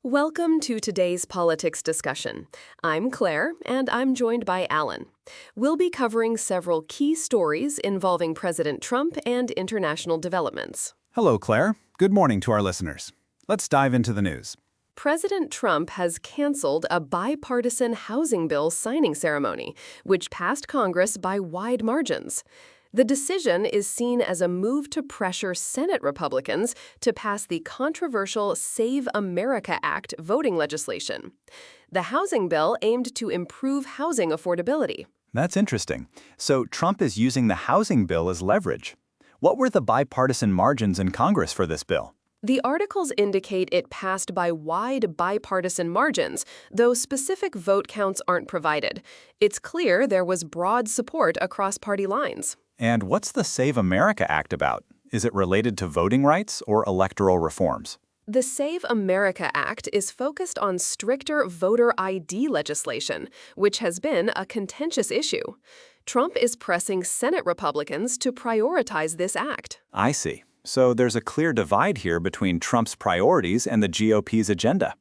Welcome to today's politics discussion. I'm Claire, and I'm joined by Alan. We'll be covering several key stories involving President Trump and international developments. Hello, Claire. Good morning to our listeners. Let's dive into the news. President Trump has canceled a bipartisan housing bill signing ceremony, which passed Congress by wide margins. The decision is seen as a move to pressure Senate Republicans to pass the controversial Save America Act voting legislation. The housing bill aimed to improve housing affordability. That's interesting. So Trump is using the housing bill as leverage. What were the bipartisan margins in Congress for this bill? The articles indicate it passed by wide bipartisan margins, though specific vote counts aren't provided. It's clear there was broad support across party lines. And what's the Save America Act about? Is it related to voting rights or electoral reforms? The Save America Act is focused on stricter voter ID legislation, which has been a contentious issue. Trump is pressing Senate Republicans to prioritize this act. I see. So there's a clear divide here between Trump's priorities and the GOP's agenda.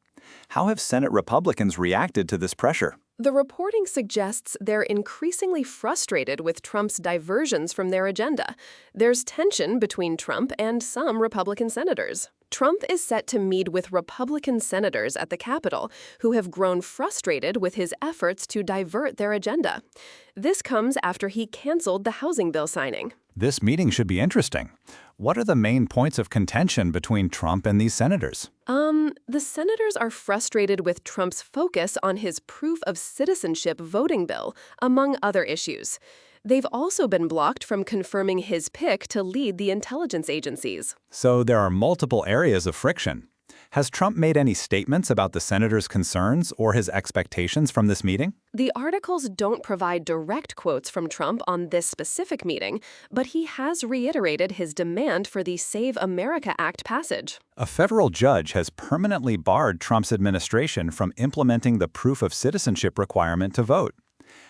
How have Senate Republicans reacted to this pressure? The reporting suggests they're increasingly frustrated with Trump's diversions from their agenda. There's tension between Trump and some Republican senators. Trump is set to meet with Republican senators at the Capitol who have grown frustrated with his efforts to divert their agenda. This comes after he canceled the housing bill signing. This meeting should be interesting. What are the main points of contention between Trump and these senators? The senators are frustrated with Trump's focus on his proof of citizenship voting bill, among other issues. They've also been blocked from confirming his pick to lead the intelligence agencies. So there are multiple areas of friction. Has Trump made any statements about the senators' concerns or his expectations from this meeting? The articles don't provide direct quotes from Trump on this specific meeting, but he has reiterated his demand for the Save America Act passage. A federal judge has permanently barred Trump's administration from implementing the proof of citizenship requirement to vote.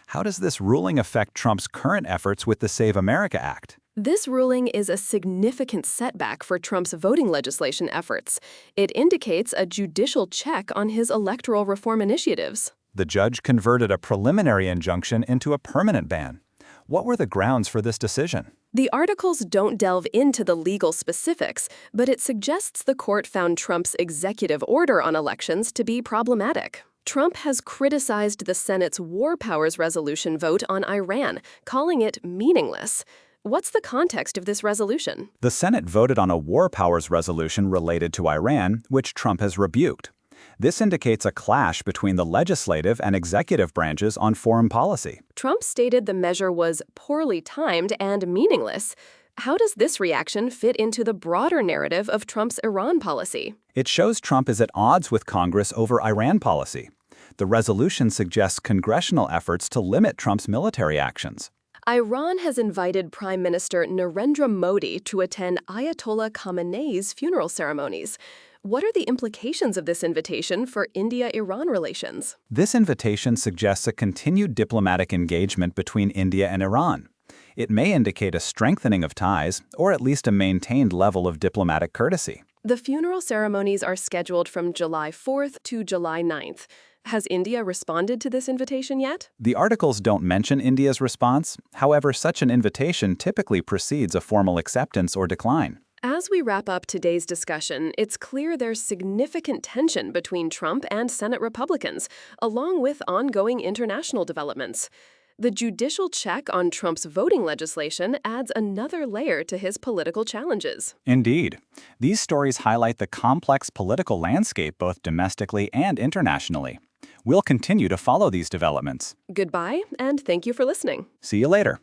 How does this ruling affect Trump's current efforts with the Save America Act? This ruling is a significant setback for Trump's voting legislation efforts. It indicates a judicial check on his electoral reform initiatives. The judge converted a preliminary injunction into a permanent ban. What were the grounds for this decision? The articles don't delve into the legal specifics, but it suggests the court found Trump's executive order on elections to be problematic. Trump has criticized the Senate's War Powers Resolution vote on Iran, calling it meaningless. What's the context of this resolution? The Senate voted on a war powers resolution related to Iran, which Trump has rebuked. This indicates a clash between the legislative and executive branches on foreign policy. Trump stated the measure was poorly timed and meaningless. How does this reaction fit into the broader narrative of Trump's Iran policy? It shows Trump is at odds with Congress over Iran policy. The resolution suggests congressional efforts to limit Trump's military actions. Iran has invited Prime Minister Narendra Modi to attend Ayatollah Khamenei's funeral ceremonies. What are the implications of this invitation for India-Iran relations? This invitation suggests a continued diplomatic engagement between India and Iran. It may indicate a strengthening of ties, or at least a maintained level of diplomatic courtesy. The funeral ceremonies are scheduled from July 4th to July 9th. Has India responded to this invitation yet? The articles don't mention India's response. However, such an invitation typically precedes a formal acceptance or decline. As we wrap up today's discussion, it's clear there's significant tension between Trump and Senate Republicans, along with ongoing international developments. The judicial check on Trump's voting legislation adds another layer to his political challenges. Indeed. These stories highlight the complex political landscape both domestically and internationally. We'll continue to follow these developments. Goodbye, and thank you for listening. See you later.